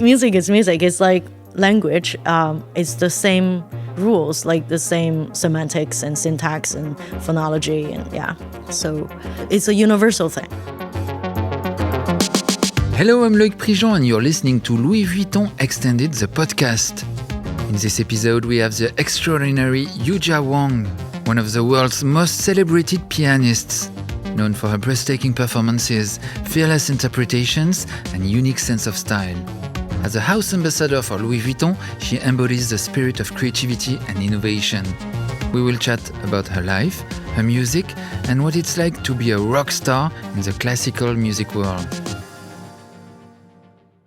Music is music. It's like language. It's the same rules, like the same semantics and syntax and phonology, and yeah. So it's a universal thing. Hello, I'm Loïc Prigent and you're listening to Louis Vuitton Extended, the podcast. In this episode, we have the extraordinary Yuja Wang, one of the world's most celebrated pianists, known for her breathtaking performances, fearless interpretations, and unique sense of style. As a house ambassador for Louis Vuitton, she embodies the spirit of creativity and innovation. We will chat about her life, her music, and what it's like to be a rock star in the classical music world.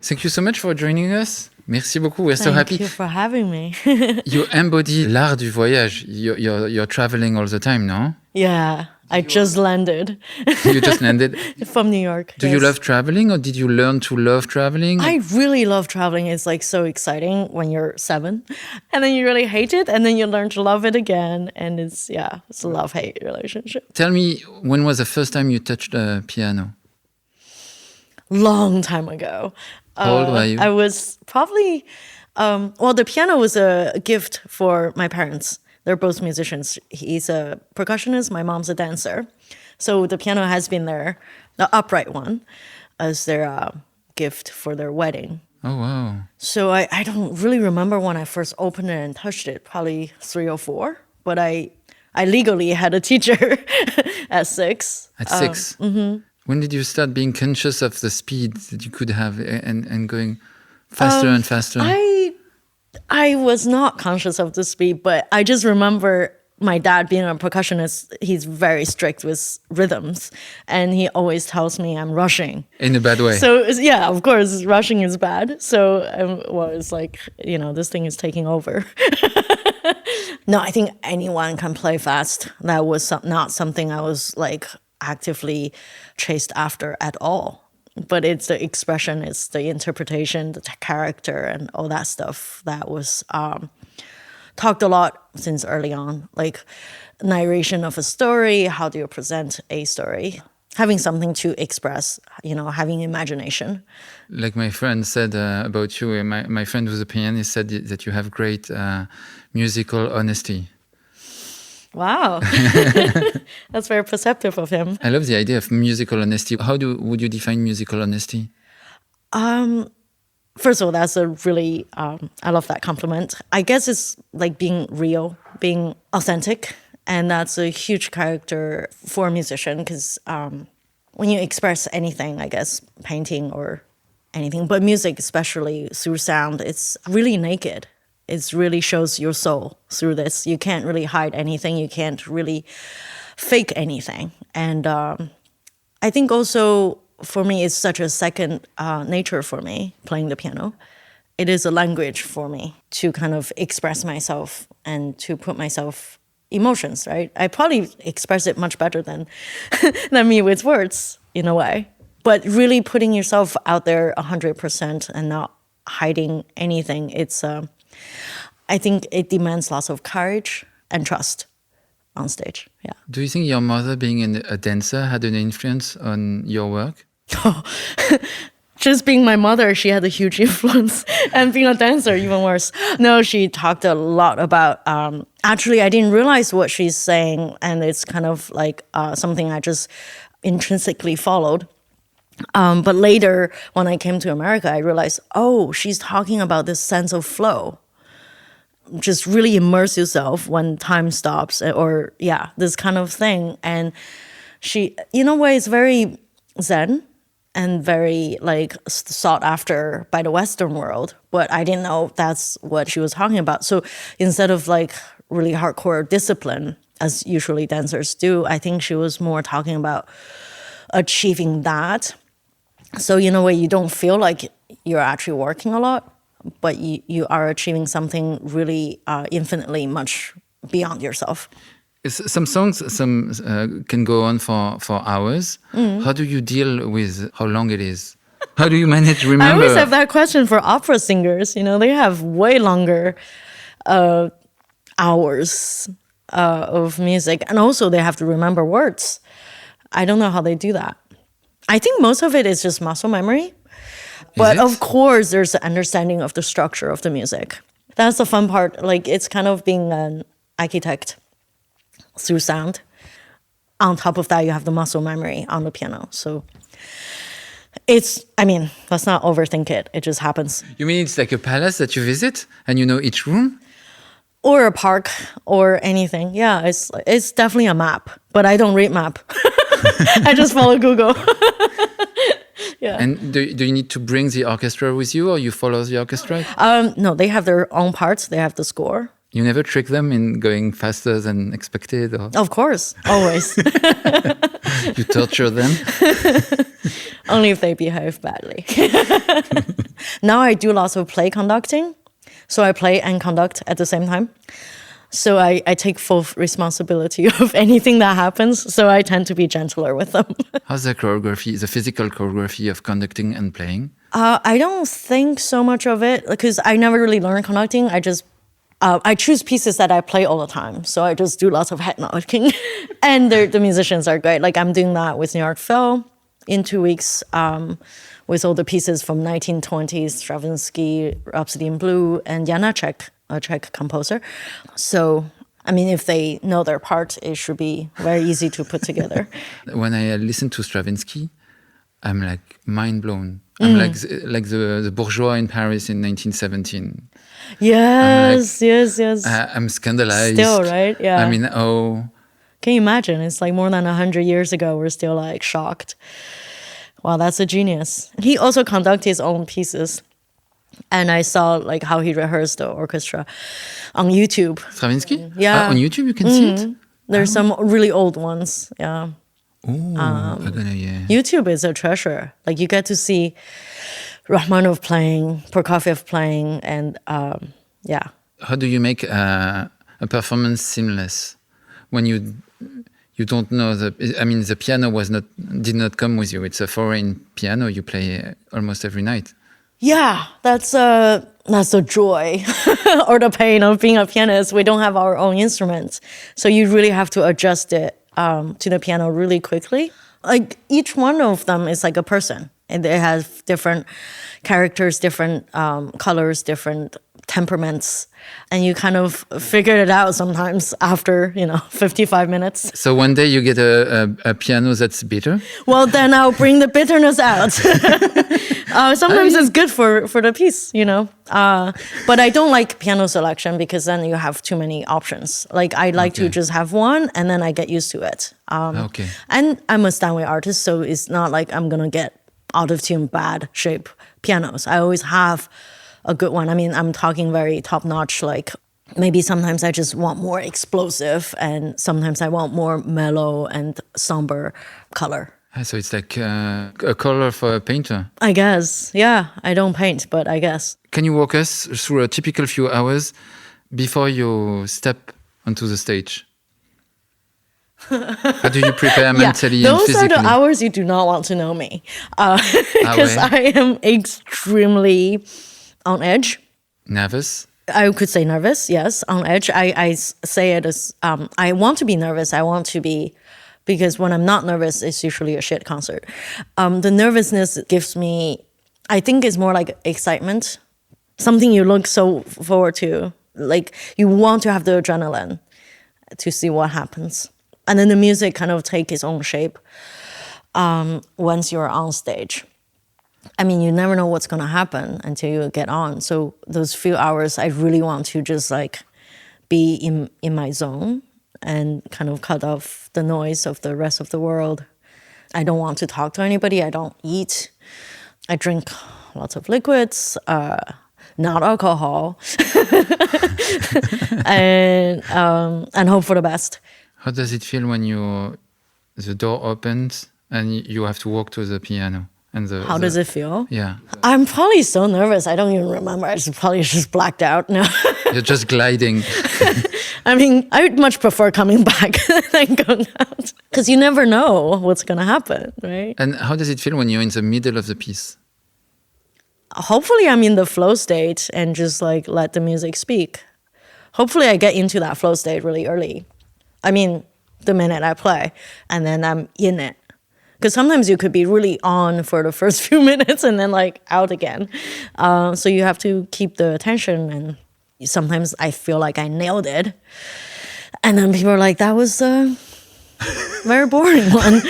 Thank you so much for joining us. Merci beaucoup. We're so happy. Thank you for having me. You embody l'art du voyage. You're traveling all the time, no? Yeah, I just landed. You just landed? From New York. Do you love traveling, or did you learn to love traveling? I really love traveling. It's like so exciting when you're 7 and then you really hate it and then you learn to love it again. And it's a love-hate relationship. Tell me, when was the first time you touched a piano? Long time ago. How old were you? I was probably, the piano was a gift for my parents. They're both musicians. He's a percussionist, my mom's a dancer. So the piano has been there, the upright one, as their gift for their wedding. Oh, wow. So I don't really remember when I first opened it and touched it, probably 3 or 4. But I legally had a teacher at 6. At 6? Mm-hmm. When did you start being conscious of the speed that you could have and going faster and faster? I was not conscious of the speed, but I just remember my dad being a percussionist. He's very strict with rhythms, and he always tells me I'm rushing. In a bad way. So, yeah, of course, rushing is bad. So, it's like, this thing is taking over. No, I think anyone can play fast. That was not something I was like actively chased after at all. But it's the expression, it's the interpretation, the character, and all that stuff that was talked a lot since early on. Like narration of a story, how do you present a story? Having something to express, having imagination. Like my friend said about you, my friend who's a pianist said that you have great musical honesty. Wow. That's very perceptive of him. I love the idea of musical honesty. How would you define musical honesty? First of all, that's a really, I love that compliment. I guess it's like being real, being authentic. And that's a huge character for a musician because when you express anything, I guess, painting or anything, but music, especially through sound, it's really naked. It really shows your soul through this. You can't really hide anything. You can't really fake anything. And I think also for me, it's such a second nature for me, playing the piano. It is a language for me to kind of express myself and to put myself emotions, right? I probably express it much better than me with words in a way. But really putting yourself out there 100% and not hiding anything, it's... I think it demands lots of courage and trust on stage. Yeah. Do you think your mother, being a dancer, had an influence on your work? Just being my mother, she had a huge influence. And being a dancer, even worse. No, she talked a lot about... actually, I didn't realize what she's saying. And it's kind of like something I just intrinsically followed. But later, when I came to America, I realized, she's talking about this sense of flow. Just really immerse yourself when time stops or, this kind of thing. And she, in a way, is very Zen and very, sought after by the Western world. But I didn't know that's what she was talking about. So instead of, really hardcore discipline, as usually dancers do, I think she was more talking about achieving that. So in a way, you don't feel like you're actually working a lot, but you are achieving something really infinitely much beyond yourself. Some songs can go on for hours. Mm. How do you deal with how long it is? How do you manage to remember? I always have that question for opera singers. They have way longer hours of music. And also they have to remember words. I don't know how they do that. I think most of it is just muscle memory. But it? of course, there's an understanding of the structure of the music. That's the fun part. Like, it's kind of being an architect through sound. On top of that, you have the muscle memory on the piano. So let's not overthink it. It just happens. You mean it's like a palace that you visit and you know each room? Or a park or anything. Yeah, it's definitely a map. But I don't read map. I just follow Google. Yeah. And do you need to bring the orchestra with you or you follow the orchestra? No, they have their own parts. They have the score. You never trick them in going faster than expected? Or Of course, always. you torture them? Only if they behave badly. Now I do lots of play conducting. So I play and conduct at the same time. So I take full responsibility of anything that happens. So I tend to be gentler with them. How's the choreography, the physical choreography of conducting and playing? I don't think so much of it because I never really learned conducting. I choose pieces that I play all the time. So I just do lots of head nodding. And the musicians are great. Like I'm doing that with New York Phil in 2 weeks with all the pieces from 1920s, Stravinsky, Rhapsody in Blue, and Janacek, a Czech composer. So, if they know their part, it should be very easy to put together. When I listen to Stravinsky, I'm like mind blown. I'm like the bourgeois in Paris in 1917. Yes, yes. I'm scandalized. Still, right? Yeah. Can you imagine? It's like more than 100 years ago. We're still like shocked. Wow, that's a genius. He also conducted his own pieces. And I saw like how he rehearsed the orchestra on YouTube. Stravinsky? Yeah. On YouTube you can see it? There's some really old ones, yeah. YouTube is a treasure. Like you get to see Rachmaninoff playing, Prokofiev playing, and yeah. How do you make a performance seamless when you don't know the piano did not come with you. It's a foreign piano you play almost every night. Yeah, that's the joy or the pain of being a pianist. We don't have our own instruments, so you really have to adjust it to the piano really quickly. Like each one of them is like a person, and they have different characters, different colors, different temperaments, and you kind of figure it out sometimes after 55 minutes. So one day you get a piano that's bitter. Well, then I'll bring the bitterness out. Sometimes it's good for the piece, but I don't like piano selection because then you have too many options. Like I like to just have one and then I get used to it. And I'm a Steinway artist, so it's not like I'm gonna get out of tune bad shape pianos. I always have a good one. I'm talking very top notch, like maybe sometimes I just want more explosive and sometimes I want more mellow and somber color. So it's like a color for a painter. I guess, yeah. I don't paint, but I guess. Can you walk us through a typical few hours before you step onto the stage? How do you prepare mentally and physically? Those are the hours you do not want to know me. Because I am extremely on edge. Nervous? I could say nervous, yes, on edge. I say it as, I want to be nervous. I want to be, because when I'm not nervous, it's usually a shit concert. The nervousness gives me, I think it's more like excitement, something you look so forward to. Like you want to have the adrenaline to see what happens. And then the music kind of take its own shape once you're on stage. You never know what's going to happen until you get on. So those few hours, I really want to just like be in my zone and kind of cut off the noise of the rest of the world. I don't want to talk to anybody. I don't eat. I drink lots of liquids, not alcohol, and hope for the best. How does it feel when the door opens and you have to walk to the piano? How does it feel? Yeah. I'm probably so nervous. I don't even remember. I probably just blacked out now. You're just gliding. I would much prefer coming back than going out. Because you never know what's going to happen, right? And how does it feel when you're in the middle of the piece? Hopefully I'm in the flow state and just like let the music speak. Hopefully I get into that flow state really early. The minute I play, and then I'm in it. Because sometimes you could be really on for the first few minutes and then like out again. So you have to keep the attention, and sometimes I feel like I nailed it. And then people are like, that was a very boring one.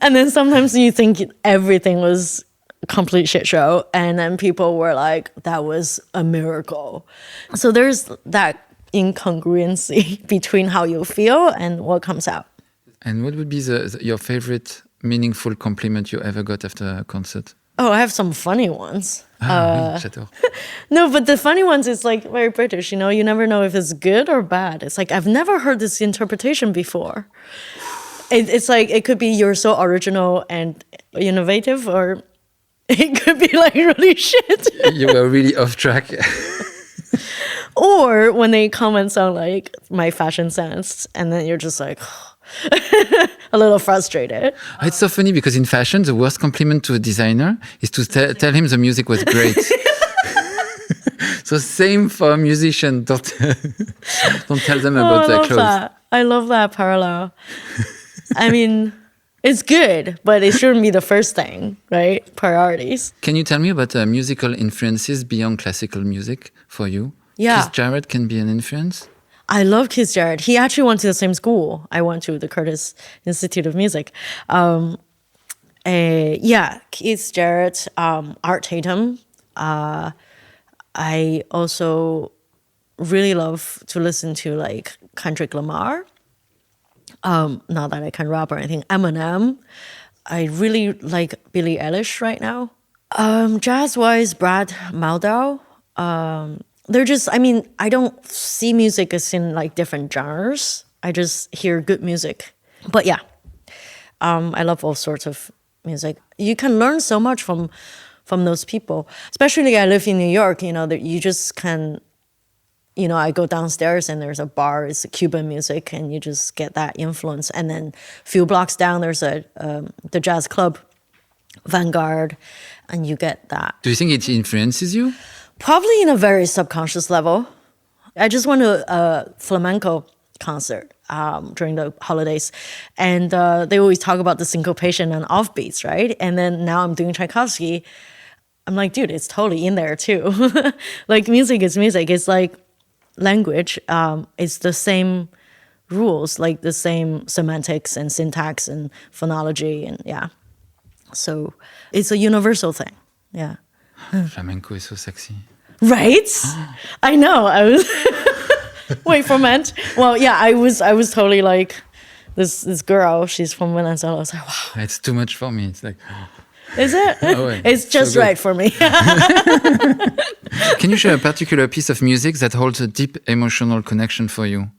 And then sometimes you think everything was a complete shit show. And then people were like, that was a miracle. So there's that incongruency between how you feel and what comes out. And what would be your favorite meaningful compliment you ever got after a concert? Oh, I have some funny ones. Oui, j'adore. No, but the funny ones is like very British, you know? You never know if it's good or bad. It's like, I've never heard this interpretation before. It's like, it could be you're so original and innovative, or it could be like really shit. You were really off track. Or when they comment on like my fashion sense, and then you're just like a little frustrated. It's so funny because in fashion, the worst compliment to a designer is to tell him the music was great. So same for a musician. Don't tell them about their clothes. I love that parallel. I mean, it's good, but it shouldn't be the first thing, right? Priorities. Can you tell me about musical influences beyond classical music for you? Yeah. Keith Jarrett can be an influence? I love Keith Jarrett. He actually went to the same school. I went to the Curtis Institute of Music. Keith Jarrett, Art Tatum. I also really love to listen to like Kendrick Lamar. Not that I can rap or anything. Eminem. I really like Billie Eilish right now. Jazz-wise, Brad Mehldau. They're just, I mean, I don't see music as in like different genres. I just hear good music. But yeah, I love all sorts of music. You can learn so much from those people. Especially I live in New York, you know, that you just can, you know, I go downstairs and there's a bar, it's Cuban music, and you just get that influence. And then a few blocks down, there's the jazz club, Vanguard, and you get that. Do you think it influences you? Probably in a very subconscious level. I just went to a flamenco concert during the holidays, and they always talk about the syncopation and offbeats, right? And then now I'm doing Tchaikovsky. I'm like, dude, it's totally in there too. Like music is music. It's like language. It's the same rules, like the same semantics and syntax and phonology, and yeah. So it's a universal thing. Yeah. Flamenco is so sexy. Right? I know. I was wait for a minute. Well, yeah, I was totally like this girl. She's from Venezuela. I was like, wow. It's too much for me. It's like, is it? Oh, wait. It's just so right for me. Can you share a particular piece of music that holds a deep emotional connection for you,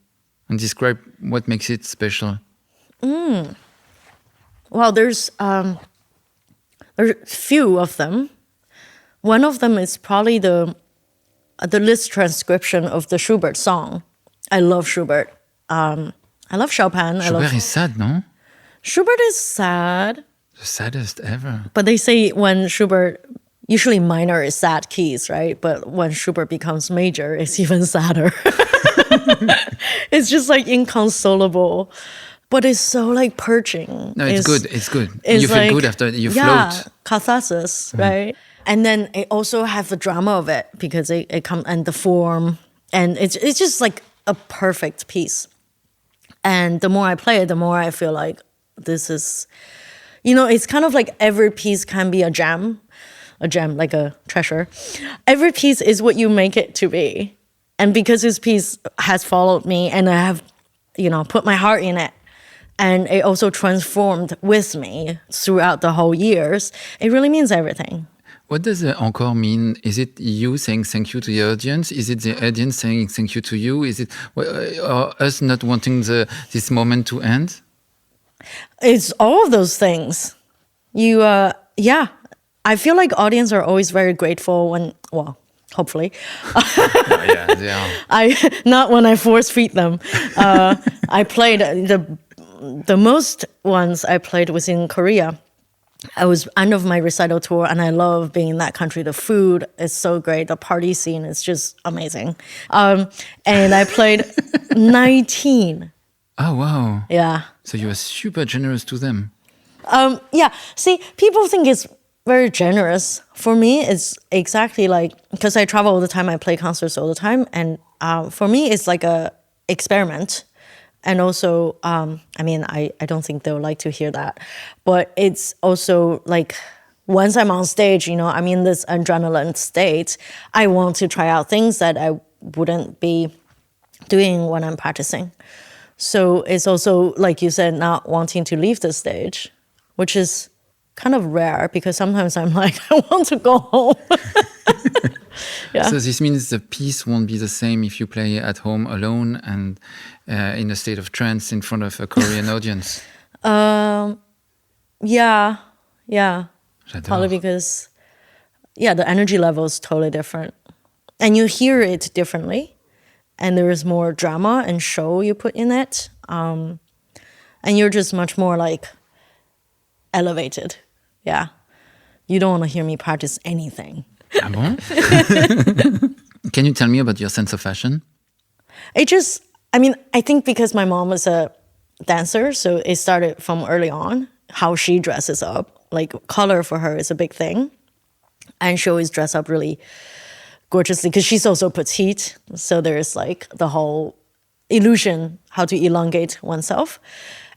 and describe what makes it special? Well, there's few of them. One of them is probably the Liszt transcription of the Schubert song. I love Schubert. I love Chopin. Schubert is sad, no? Schubert is sad. The saddest ever. But they say when Schubert, usually minor is sad keys, right? But when Schubert becomes major, it's even sadder. It's just like inconsolable. But it's so like purging. No, it's good. It's good. It's You feel like, good after you yeah, float. catharsis, right? And then it also has the drama of it because it comes, and the form, and it's just like a perfect piece. And the more I play it, the more I feel like this is, you know, it's kind of like every piece can be a gem like a treasure. Every piece is what you make it to be. And because this piece has followed me and I have, you know, put my heart in it, and it also transformed with me throughout the whole years, it really means everything. What does the encore mean? Is it you saying thank you to the audience? Is it the audience saying thank you to you? Is it or us not wanting this moment to end? It's all of those things. I feel like audience are always very grateful when, well, hopefully. Yeah, they are. Not when I force feed them. I played the most ones I played was in Korea. I was end of my recital tour, and I love being in that country. The food is so great. The party scene is just amazing. And I played 19. Oh, wow. Yeah. So you were super generous to them. Yeah. See, people think it's very generous. For me, it's exactly like, because I travel all the time, I play concerts all the time. And for me, it's like a experiment. And also, I don't think they'll like to hear that. But it's also like, once I'm on stage, I'm in this adrenaline state, I want to try out things that I wouldn't be doing when I'm practicing. So it's also, like you said, not wanting to leave the stage, which is kind of rare because sometimes I'm like, I want to go home. Yeah. So this means the piece won't be the same if you play at home alone and in a state of trance in front of a Korean audience. Yeah. J'adore. Probably because, the energy level is totally different. And you hear it differently. And there is more drama and show you put in it. And you're just much more like elevated. Yeah. You don't want to hear me practice anything. Ah bon? Can you tell me about your sense of fashion? I think because my mom was a dancer, so it started from early on, how she dresses up. Like color for her is a big thing. And she always dress up really gorgeously because she's also petite. So there's like the whole illusion how to elongate oneself.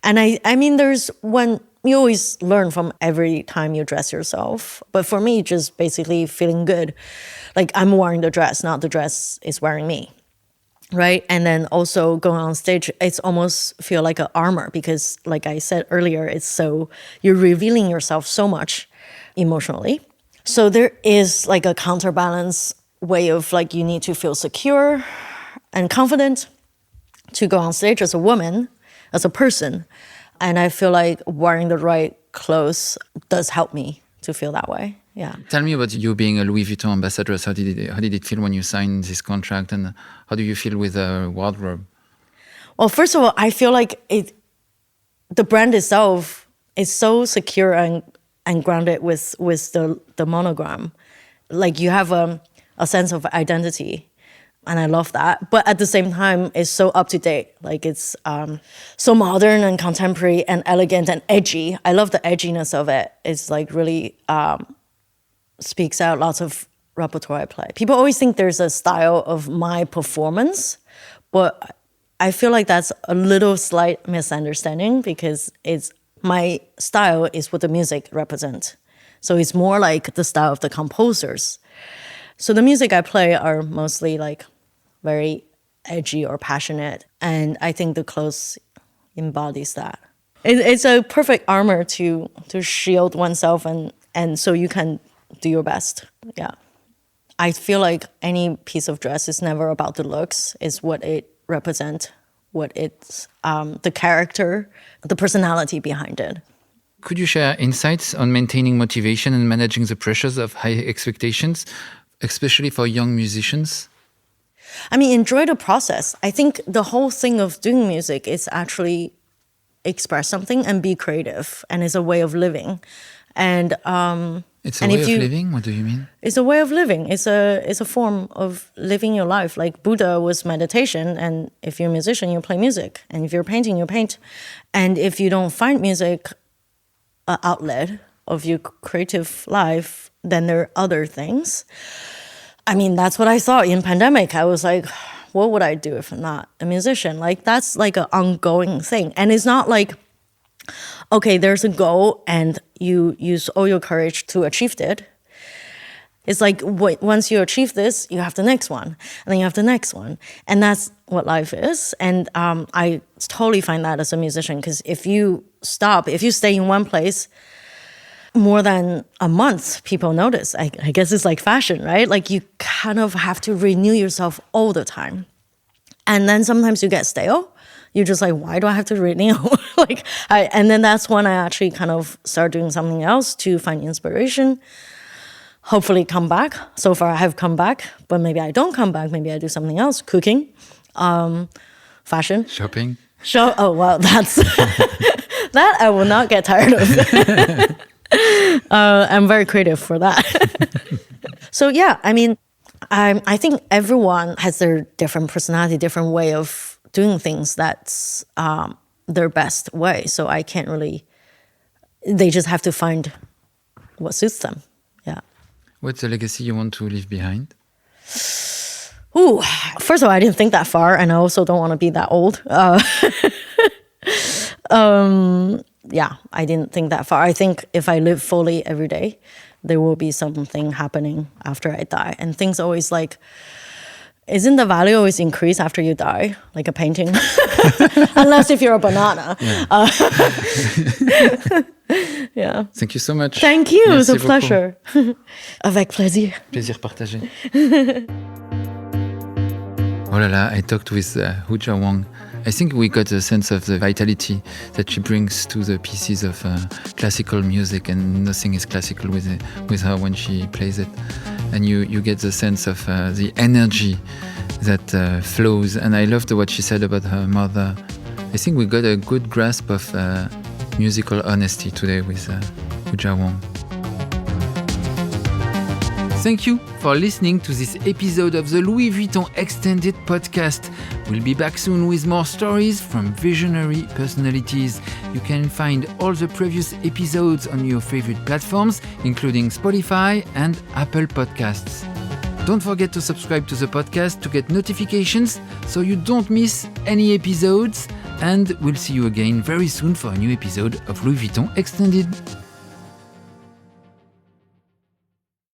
And I mean, there's when you always learn from every time you dress yourself. But for me, just basically feeling good. Like I'm wearing the dress, not the dress is wearing me. Right? And then also going on stage, it's almost feel like an armor because like I said earlier, you're revealing yourself so much emotionally. So there is like a counterbalance way of like you need to feel secure and confident to go on stage as a woman, as a person. And I feel like wearing the right clothes does help me to feel that way. Yeah. Tell me about you being a Louis Vuitton ambassador. How did it feel when you signed this contract, and how do you feel with the wardrobe? Well, first of all, I feel like the brand itself is so secure and grounded with the monogram. Like you have a sense of identity. And I love that. But at the same time, it's so up to date. Like it's so modern and contemporary and elegant and edgy. I love the edginess of it. It's like really speaks out lots of repertoire I play. People always think there's a style of my performance, but I feel like that's a little slight misunderstanding because my style is what the music represents. So it's more like the style of the composers. So the music I play are mostly like very edgy or passionate. And I think the clothes embodies that. It's a perfect armor to shield oneself and so you can do your best. Yeah. I feel like any piece of dress is never about the looks. It's what it represents, what it's, the character, the personality behind it. Could you share insights on maintaining motivation and managing the pressures of high expectations, especially for young musicians? I mean, enjoy the process. I think the whole thing of doing music is actually express something and be creative, and it's a way of living. And it's a way of living? What do you mean? It's a way of living. It's a form of living your life. Like Buddha was meditation, and if you're a musician, you play music. And if you're painting, you paint. And if you don't find music an outlet of your creative life, then there are other things. I mean, that's what I thought in pandemic. I was like, what would I do if I'm not a musician? Like, that's like an ongoing thing. And it's not like, okay, there's a goal and you use all your courage to achieve it. It's like once you achieve this, you have the next one, and then you have the next one. And that's what life is. And I totally find that as a musician, because if you stay in one place more than a month, people notice. I guess it's like fashion, right? Like you kind of have to renew yourself all the time. And then sometimes you get stale. You're just like, why do I have to renew? And then that's when I actually kind of start doing something else to find inspiration. Hopefully come back. So far I have come back, but maybe I don't come back. Maybe I do something else, cooking, fashion. Shopping. Oh, well, that's, that I will not get tired of. I'm very creative for that. So yeah, I mean, I think everyone has their different personality, different way of doing things that's their best way. So I can't really They just have to find what suits them. Yeah. What's the legacy you want to leave behind? Ooh, first of all, I didn't think that far, and I also don't want to be that old. Yeah, I didn't think that far. I think if I live fully every day, there will be something happening after I die. And things always like, isn't the value always increase after you die, like a painting? Unless if you're a banana. Yeah. Yeah. Thank you so much. Thank you. Merci It was a pleasure. Avec plaisir. Plaisir partagé. Oh là là, I talked with Yuja Wang. I think we got a sense of the vitality that she brings to the pieces of classical music, and nothing is classical with her when she plays it. And you get the sense of the energy that flows. And I loved what she said about her mother. I think we got a good grasp of musical honesty today with Yuja Wang. Thank you for listening to this episode of the Louis Vuitton Extended Podcast. We'll be back soon with more stories from visionary personalities. You can find all the previous episodes on your favorite platforms, including Spotify and Apple Podcasts. Don't forget to subscribe to the podcast to get notifications so you don't miss any episodes. And we'll see you again very soon for a new episode of Louis Vuitton Extended.